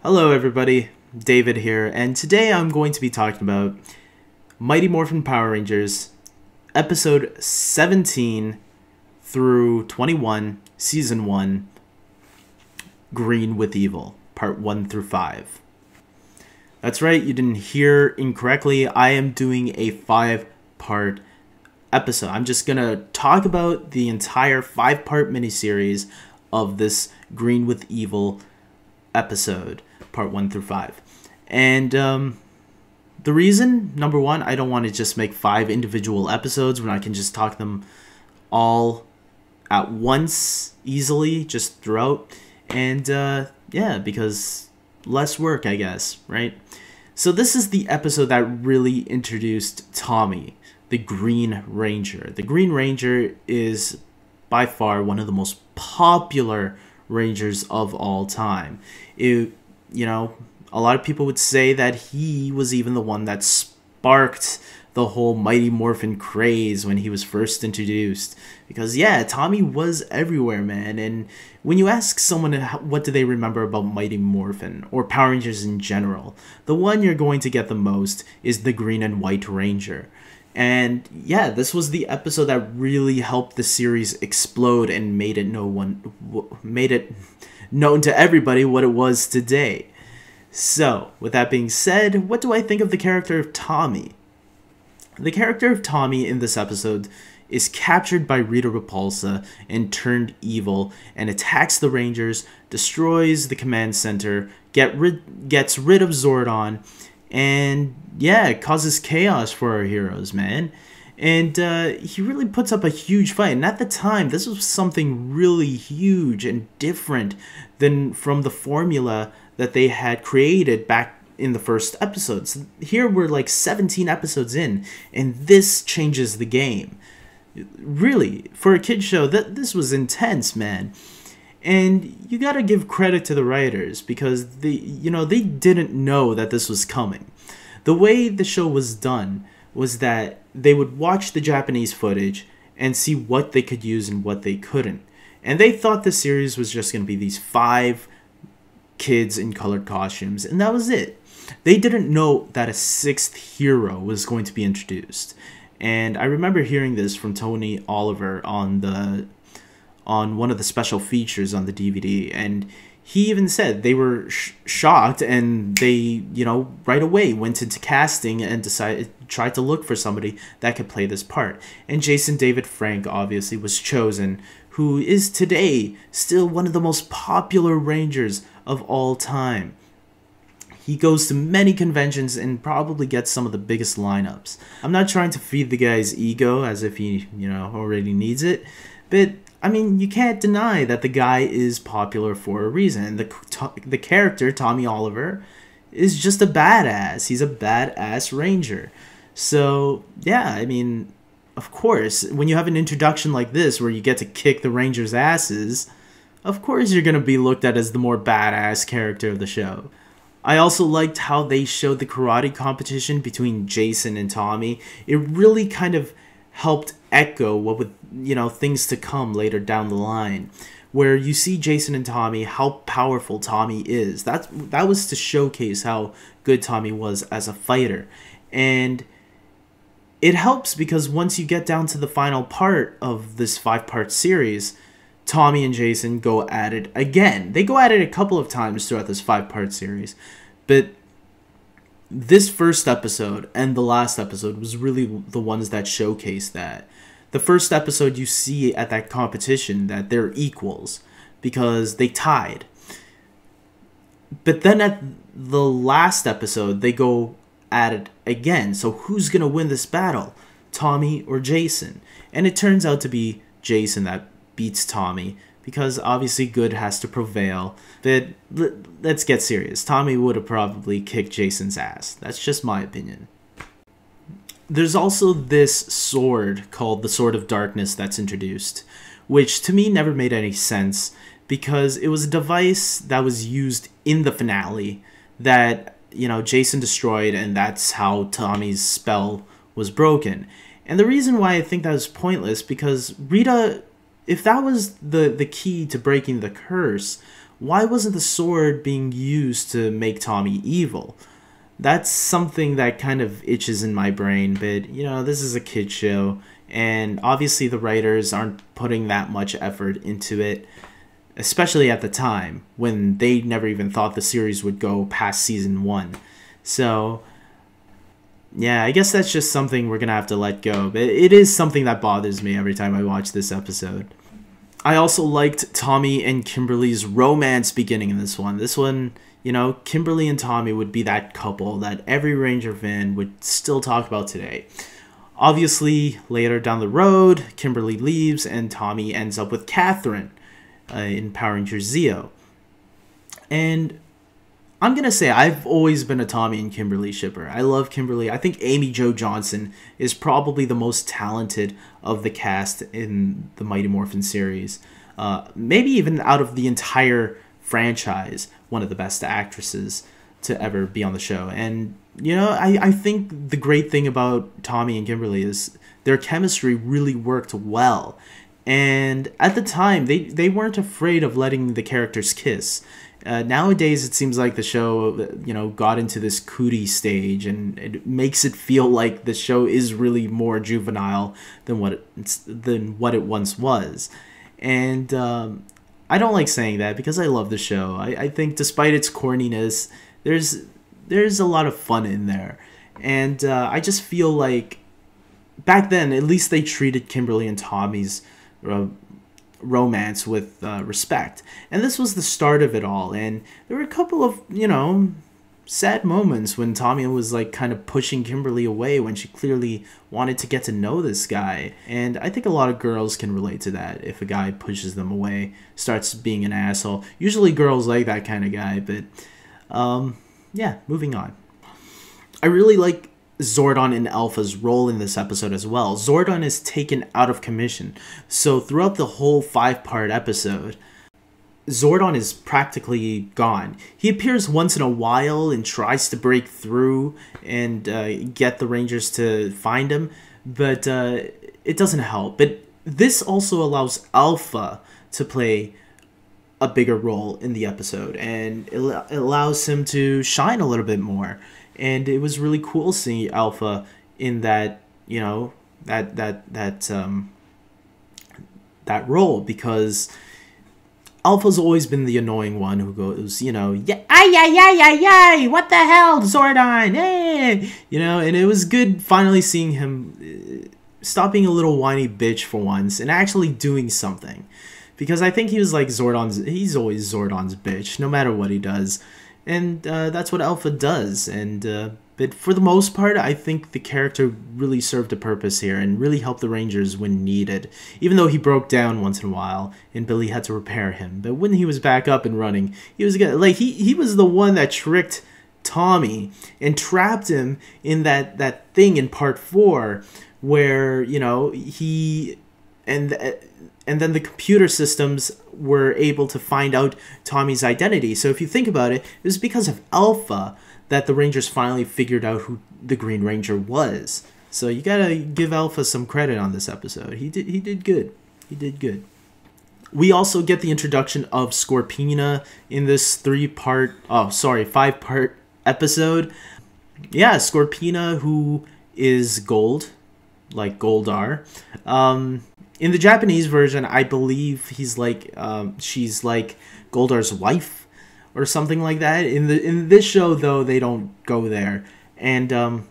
Hello everybody, David here, and today I'm going to be talking about Mighty Morphin Power Rangers, episode 17 through 21, season 1, Green with Evil, part 1 through 5. That's right, you didn't hear incorrectly, I am doing a 5-part episode. I'm just gonna talk about the entire 5-part miniseries of this Green with Evil episode, part 1 through 5. And the reason, number one, I don't want to just make 5 individual episodes when I can just talk them all at once easily, just throughout. And yeah, because less work, I guess, right? So this is the episode that really introduced Tommy, the Green Ranger. The Green Ranger is by far one of the most popular Rangers of all time. A lot of people would say that he was even the one that sparked the whole Mighty Morphin craze when he was first introduced. Because yeah, Tommy was everywhere, man. And when you ask someone what do they remember about Mighty Morphin or Power Rangers in general, the one you're going to get the most is the Green and White Ranger. And yeah, this was the episode that really helped the series explode and made it known to everybody what it was today. So, with that being said, what do I think of the character of Tommy? The character of Tommy in this episode is captured by Rita Repulsa and turned evil and attacks the Rangers, destroys the command center, gets rid of Zordon, and yeah, it causes chaos for our heroes, man. And he really puts up a huge fight. And at the time, this was something really huge and different than from the formula that they had created back in the first episodes. Here we're like 17 episodes in, and this changes the game. Really, for a kid show, this was intense, man. And you gotta give credit to the writers because they didn't know that this was coming. The way the show was done was that they would watch the Japanese footage and see what they could use and what they couldn't. And they thought the series was just going to be these 5 kids in colored costumes, and that was it. They didn't know that a 6th hero was going to be introduced. And I remember hearing this from Tony Oliver on one of the special features on the DVD, and he even said they were shocked, and they, right away went into casting and tried to look for somebody that could play this part. And Jason David Frank obviously was chosen, who is today still one of the most popular Rangers of all time. He goes to many conventions and probably gets some of the biggest lineups. I'm not trying to feed the guy's ego as if he, already needs it, but I mean, you can't deny that the guy is popular for a reason. The character, Tommy Oliver, is just a badass. He's a badass Ranger. So, yeah, I mean, of course, when you have an introduction like this where you get to kick the Rangers' asses, of course you're going to be looked at as the more badass character of the show. I also liked how they showed the karate competition between Jason and Tommy. It really kind of helped echo what would, things to come later down the line, where you see Jason and Tommy, how powerful Tommy is. That was to showcase how good Tommy was as a fighter. And it helps because once you get down to the final part of this 5-part series, Tommy and Jason go at it again. They go at it a couple of times throughout this 5-part series, but this first episode and the last episode was really the ones that showcased that. The first episode, you see at that competition that they're equals because they tied. But then at the last episode, they go at it again. So who's going to win this battle? Tommy or Jason? And it turns out to be Jason that beats Tommy, because obviously good has to prevail. But let's get serious. Tommy would have probably kicked Jason's ass. That's just my opinion. There's also this sword called the Sword of Darkness that's introduced, which to me never made any sense because it was a device that was used in the finale that, Jason destroyed, and that's how Tommy's spell was broken. And the reason why I think that was pointless, because Rita, if that was the key to breaking the curse, why wasn't the sword being used to make Tommy evil? That's something that kind of itches in my brain, but you know, this is a kid show, and obviously the writers aren't putting that much effort into it, especially at the time when they never even thought the series would go past season 1. So yeah, I guess that's just something we're gonna have to let go, but it is something that bothers me every time I watch this episode. I also liked Tommy and Kimberly's romance beginning in this one. This one, you know, Kimberly and Tommy would be that couple that every Ranger fan would still talk about today. Obviously, later down the road, Kimberly leaves and Tommy ends up with Catherine in Power Rangers Zeo. And I'm going to say I've always been a Tommy and Kimberly shipper. I love Kimberly. I think Amy Jo Johnson is probably the most talented of the cast in the Mighty Morphin series. Maybe even out of the entire franchise, one of the best actresses to ever be on the show. And, you know, I think the great thing about Tommy and Kimberly is their chemistry really worked well. And at the time, they weren't afraid of letting the characters kiss. Nowadays, it seems like the show, you know, got into this cootie stage, and it makes it feel like the show is really more juvenile than what it once was. And I don't like saying that because I love the show. I think despite its corniness, there's a lot of fun in there. And I just feel like back then, at least they treated Kimberly and Tommy's romance with respect. And this was the start of it all. And there were a couple of, you know, sad moments when Tommy was like kind of pushing Kimberly away when she clearly wanted to get to know this guy. And I think a lot of girls can relate to that. If a guy pushes them away, starts being an asshole. Usually girls like that kind of guy, but yeah, moving on. I really like Zordon and Alpha's role in this episode as well. Zordon is taken out of commission, so throughout the whole 5-part episode, Zordon is practically gone. He appears once in a while and tries to break through and get the Rangers to find him, but it doesn't help. But this also allows Alpha to play a bigger role in the episode, and it allows him to shine a little bit more. And it was really cool seeing Alpha in that, you know, that role, because Alpha's always been the annoying one who goes, you know, yeah, ay, what the hell, Zordon, hey, you know. And it was good finally seeing him stop being a little whiny bitch for once and actually doing something, because I think he was like he's always Zordon's bitch no matter what he does. And that's what Alpha does. And but for the most part, I think the character really served a purpose here and really helped the Rangers when needed. Even though he broke down once in a while and Billy had to repair him. But when he was back up and running, he was good. Like he was the one that tricked Tommy and trapped him in that thing in part 4 where, you know, and then the computer systems were able to find out Tommy's identity. So if you think about it, it was because of Alpha that the Rangers finally figured out who the Green Ranger was. So you gotta give Alpha some credit on this episode. He did good. He did good. We also get the introduction of Scorpina in this 5-part episode. Yeah, Scorpina, who is gold, like Goldar. In the Japanese version, I believe he's like she's like Goldar's wife or something like that. In this show, though, they don't go there, and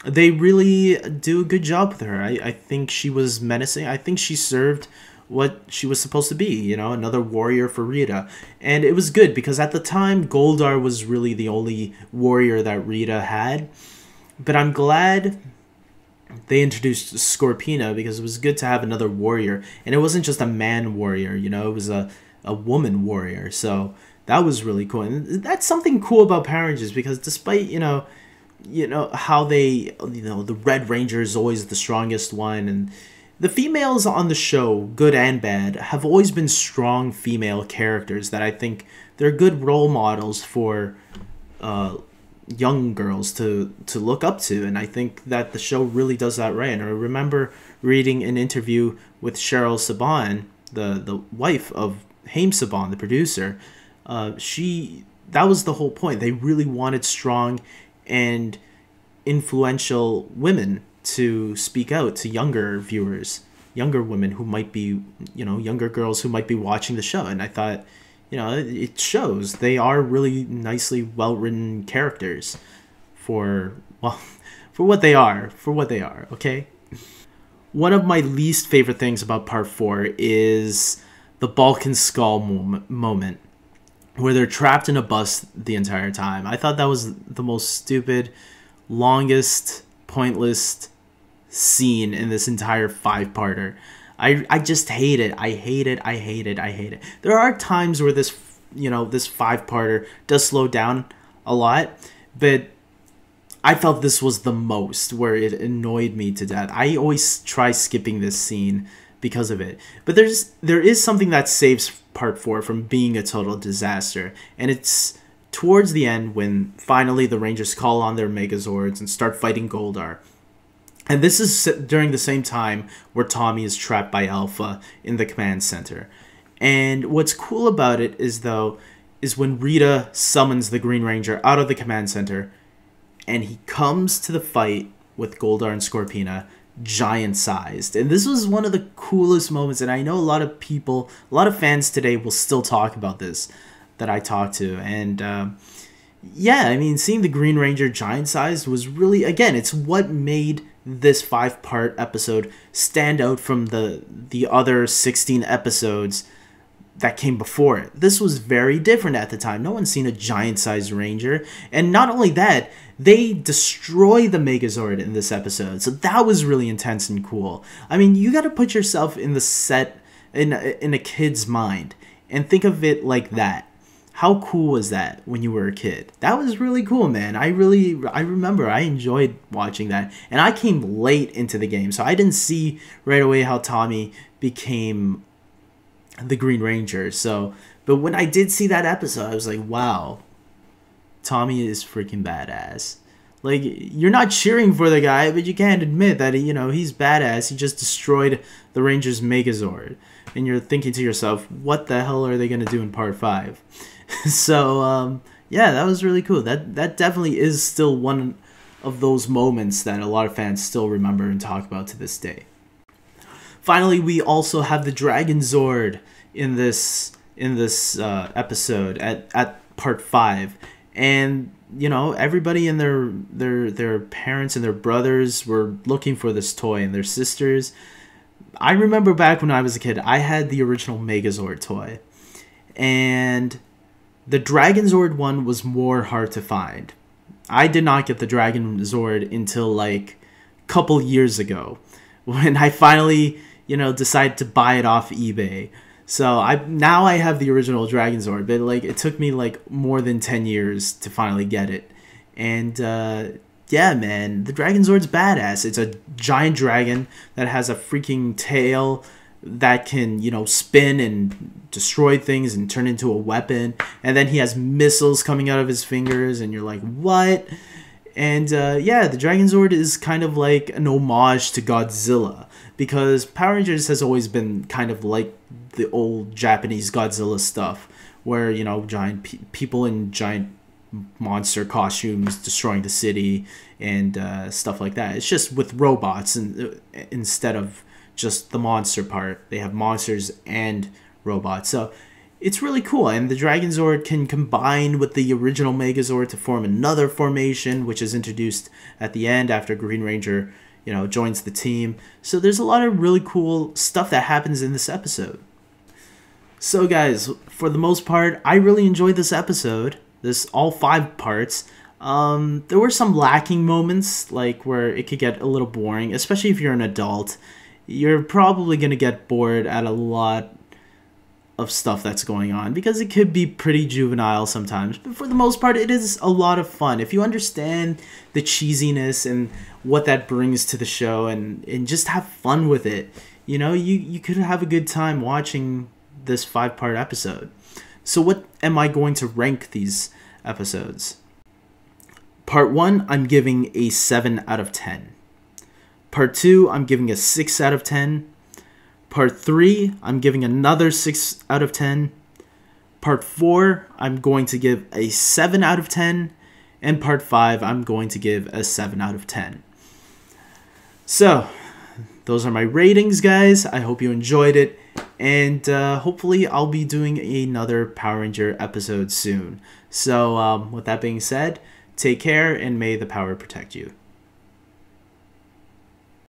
they really do a good job with her. I think she was menacing. I think she served what she was supposed to be, you know, another warrior for Rita. And it was good because at the time, Goldar was really the only warrior that Rita had. But I'm glad they introduced Scorpina because it was good to have another warrior. And it wasn't just a man warrior, you know, it was a woman warrior. So that was really cool. And that's something cool about Power Rangers, because despite, you know how they, the Red Ranger is always the strongest one, and the females on the show, good and bad, have always been strong female characters that I think they're good role models for young girls to look up to. And I think that the show really does that right. And I remember reading an interview with Cheryl Saban, the wife of Haim Saban, the producer, that was the whole point. They really wanted strong and influential women to speak out to younger viewers, younger women who might be, younger girls who might be watching the show. And I thought, it shows they are really nicely well-written characters for what they are, okay? One of my least favorite things about part 4 is the Balkan skull moment where they're trapped in a bus the entire time. I thought that was the most stupid, longest, pointless scene in this entire 5-parter. I just hate it. I hate it. There are times where this 5-parter does slow down a lot, but I felt this was the most, where it annoyed me to death. I always try skipping this scene because of it. But there is something that saves part 4 from being a total disaster, and it's towards the end when finally the Rangers call on their Megazords and start fighting Goldar. And this is during the same time where Tommy is trapped by Alpha in the command center. And what's cool about it is when Rita summons the Green Ranger out of the command center, and he comes to the fight with Goldar and Scorpina, giant-sized. And this was one of the coolest moments, and I know a lot of fans today will still talk about this that I talked to. And yeah, I mean, seeing the Green Ranger giant-sized was really, again, it's what made this 5-part episode stand out from the other 16 episodes that came before it. This was very different at the time. No one's seen a giant-sized Ranger. And not only that, they destroy the Megazord in this episode. So that was really intense and cool. I mean, you got to put yourself in the set, in a kid's mind, and think of it like that. How cool was that when you were a kid? That was really cool, man. I remember I enjoyed watching that. And I came late into the game, so I didn't see right away how Tommy became the Green Ranger. But when I did see that episode, I was like, wow, Tommy is freaking badass. Like, you're not cheering for the guy, but you can't admit that he's badass. He just destroyed the Ranger's Megazord, and you're thinking to yourself, what the hell are they gonna do in part 5? So yeah, that was really cool. That definitely is still one of those moments that a lot of fans still remember and talk about to this day. Finally, we also have the Dragonzord in this episode at part 5, and everybody and their parents and their brothers were looking for this toy, and their sisters. I remember back when I was a kid, I had the original Megazord toy, and the Dragonzord one was more hard to find. I did not get the Dragonzord until like a couple years ago, when I finally decided to buy it off eBay. So now I have the original Dragonzord, but like it took me like more than 10 years to finally get it. And yeah, man, the Dragonzord's badass. It's a giant dragon that has a freaking tail that can, spin and destroy things and turn into a weapon. And then he has missiles coming out of his fingers, and you're like, what? And yeah, the Dragonzord is kind of like an homage to Godzilla, because Power Rangers has always been kind of like the old Japanese Godzilla stuff, where, giant people in giant monster costumes destroying the city and stuff like that. It's just with robots, and instead of just the monster part, they have monsters and robots. So it's really cool, and the Dragonzord can combine with the original Megazord to form another formation, which is introduced at the end after Green Ranger joins the team. So there's a lot of really cool stuff that happens in this episode. So guys, for the most part, I really enjoyed this episode, all 5 parts. There were some lacking moments, like where it could get a little boring, especially if you're an adult. You're probably going to get bored at a lot of stuff that's going on, because it could be pretty juvenile sometimes. But for the most part, it is a lot of fun. If you understand the cheesiness and what that brings to the show, and just have fun with it, you could have a good time watching this 5-part episode. So what am I going to rank these episodes? Part 1, I'm giving a 7 out of 10. Part 2, I'm giving a 6 out of 10. Part 3, I'm giving another 6 out of 10. Part 4, I'm going to give a 7 out of 10. And Part 5, I'm going to give a 7 out of 10. So, those are my ratings, guys. I hope you enjoyed it. And hopefully I'll be doing another Power Ranger episode soon. So, with that being said, take care and may the power protect you.